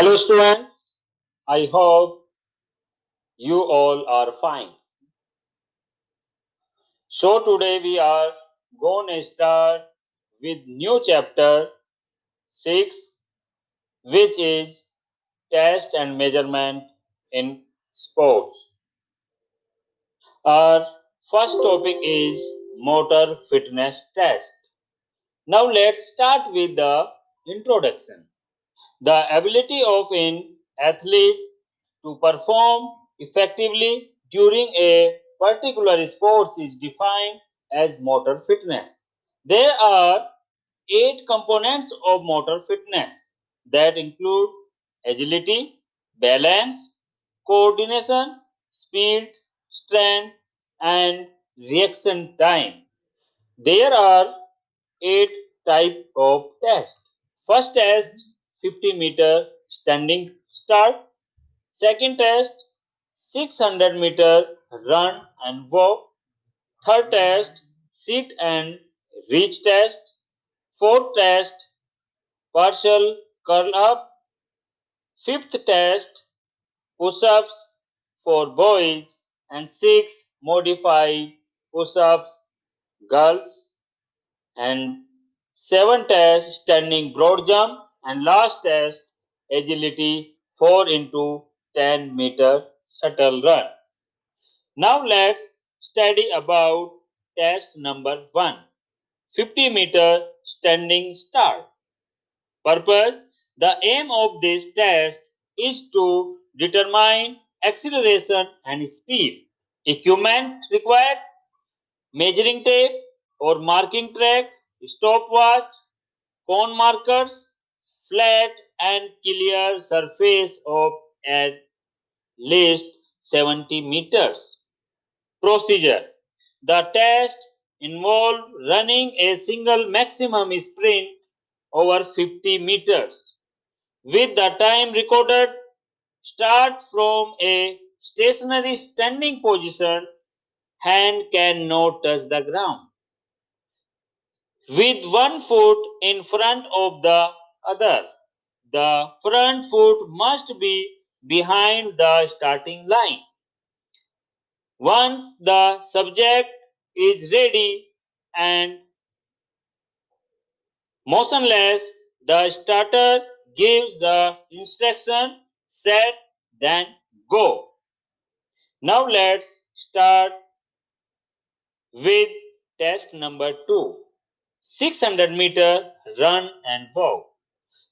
Hello students, I hope you all are fine. So today we are going to start with new chapter 6, which is test and measurement in sports. Our first topic is motor fitness test. Now let's start with the introduction. The ability of an athlete to perform effectively during a particular sport is defined as motor fitness. There are 8 components of motor fitness that include agility, balance, coordination, speed, strength, and reaction time. There are 8 types of tests. First test 50-meter standing start. Second test 600-meter run and walk. Third test sit and reach test. Fourth test partial curl up. Fifth test push ups for boys and 6 modified push ups girls and 7 test standing broad jump and last test agility 4 into 10-meter shuttle run. Now let's study about test number 1, 50-meter standing start. Purpose: the aim of this test is to determine acceleration and speed. Equipment required: measuring tape or marking track, stopwatch, cone markers, flat and clear surface of at least 70 meters. Procedure: the test involved running a single maximum sprint over 50 meters. With the time recorded, start from a stationary standing position, hand cannot touch the ground, with one foot in front of the other. The front foot must be behind the starting line. Once the subject is ready and motionless, the starter gives the instruction set, then go. Now let's start with test number 2, 600-meter run and walk.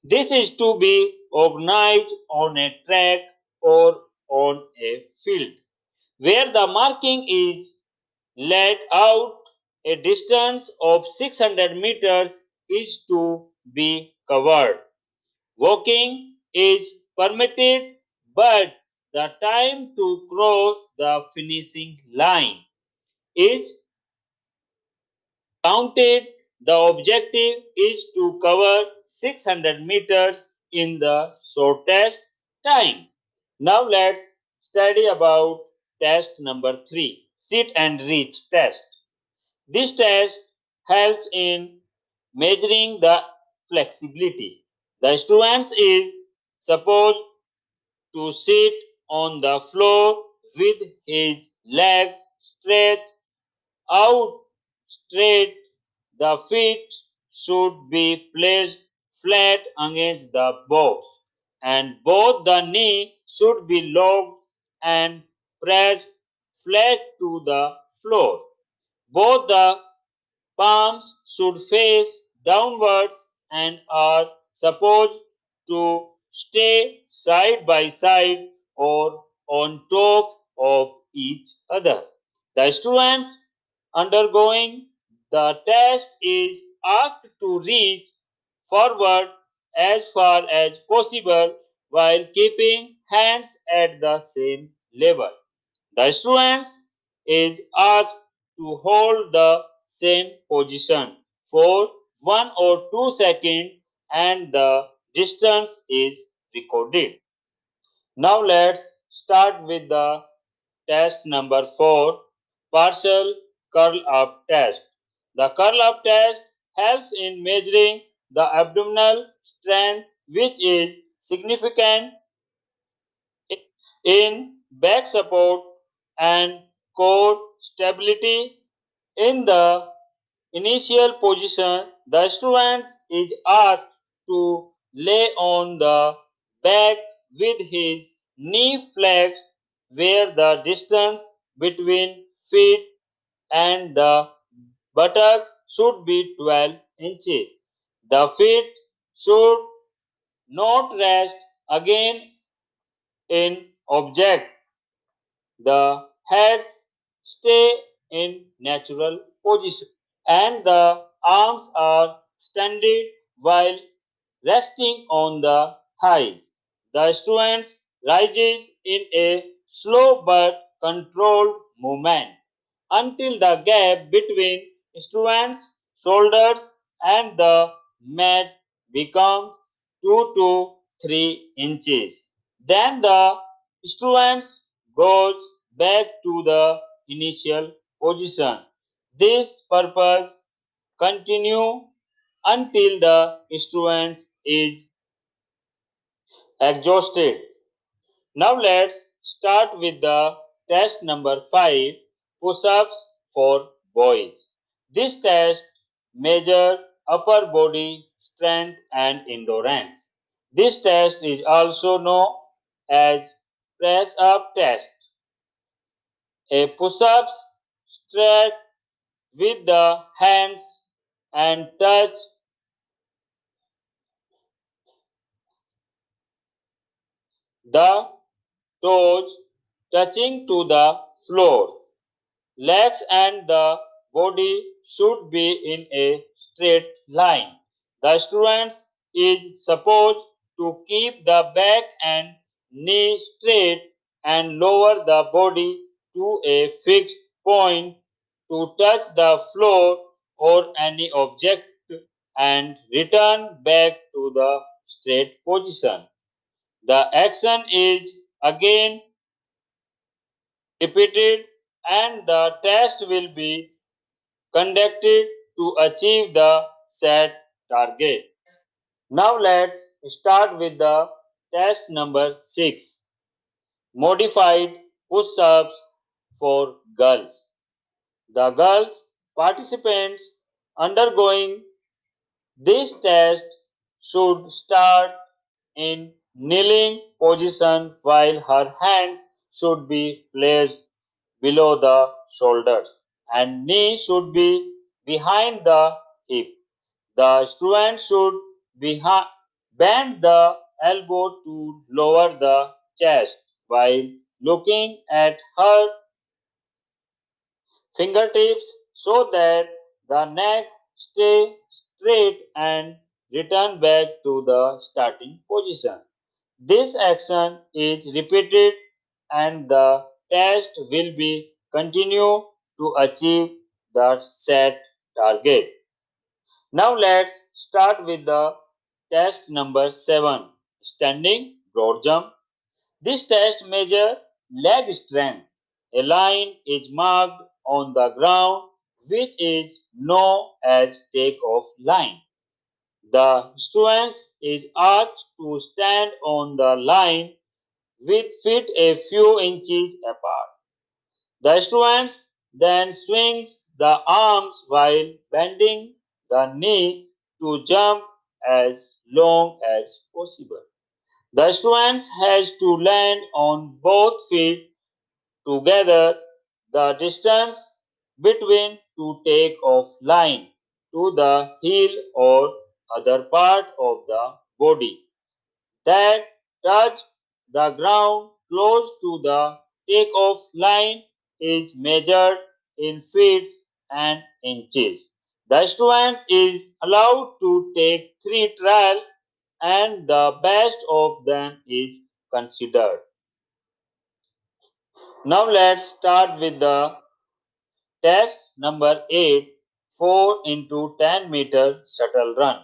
This is to be organized on a track or on a field where the marking is laid out. A distance of 600 meters is to be covered. Walking is permitted, but the time to cross the finishing line is counted. The objective is to cover 600 meters in the shortest time. Now let's study about test number 3, sit and reach test. This test helps in measuring the flexibility. The student is supposed to sit on the floor with his legs stretched out straight. The feet should be placed flat against the box, and both the knee should be locked and pressed flat to the floor. Both the palms should face downwards and are supposed to stay side by side or on top of each other. The students undergoing the test is asked to reach forward as far as possible while keeping hands at the same level. The students is asked to hold the same position for 1 or 2 seconds and the distance is recorded. Now let's start with the test number 4, partial curl up test. The curl up test helps in measuring the abdominal strength, which is significant in back support and core stability. In the initial position, the student is asked to lay on the back with his knee flexed where the distance between feet and the buttocks should be 12 inches. The feet should not rest again in object. The heads stay in natural position and the arms are extended while resting on the thighs. The student rises in a slow but controlled movement until the gap between student's shoulders and the mat becomes 2 to 3 inches. Then the student goes back to the initial position. This purpose continue until the student is exhausted. Now let's start with the test number 5, push-ups for boys. This test measures upper body strength and endurance. This test is also known as press-up test. A push-ups start with the hands and touch the toes touching to the floor. Legs and the body should be in a straight line. The student is supposed to keep the back and knee straight and lower the body to a fixed point to touch the floor or any object and return back to the straight position. The action is again repeated and the test will be conducted to achieve the set target. Now let's start with the test number 6, modified push-ups for girls. The girls participants undergoing this test should start in kneeling position while her hands should be placed below the shoulders and knee should be behind the hip. The student should bend the elbow to lower the chest while looking at her fingertips so that the neck stay straight and return back to the starting position. This action is repeated and the test will be continued to achieve the set target. Now let's start with the test number 7, standing broad jump. This test measures leg strength. A line is marked on the ground which is known as takeoff line. The student is asked to stand on the line with feet a few inches apart. The student then swings the arms while bending the knee to jump as long as possible. The student has to land on both feet together. The distance between to take off line to the heel or other part of the body that touch the ground close to the takeoff line is measured in feet and inches. The student is allowed to take 3 trials and the best of them is considered. Now let's start with the test number 8, 4 into 10-meter shuttle run.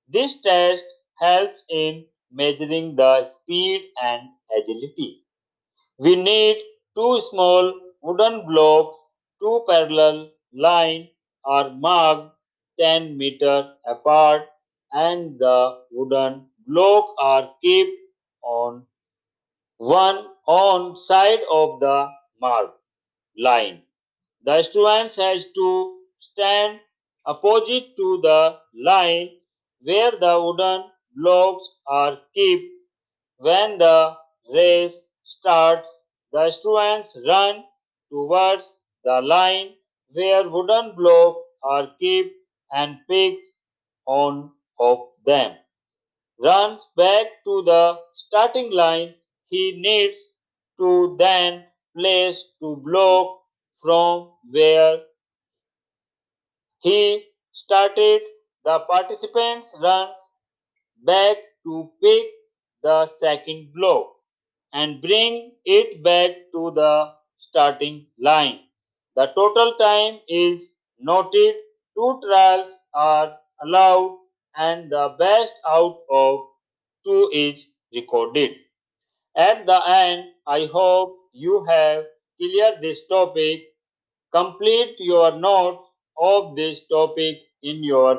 This test helps in measuring the speed and agility. We need two small wooden blocks, two parallel lines are marked 10 meters apart and the wooden blocks are kept on one side of the mark line. The students has to stand opposite to the line where the wooden blocks are kept. When the race starts, the students run towards the line where wooden blocks are kept and picks on of them. Runs back to the starting line. He needs to then place to block from where he started. The participants runs back to pick the second block and bring it back to the starting line. The total time is noted, two trials are allowed, and the best out of two is recorded. At the end, I hope you have cleared this topic. Complete your notes of this topic in your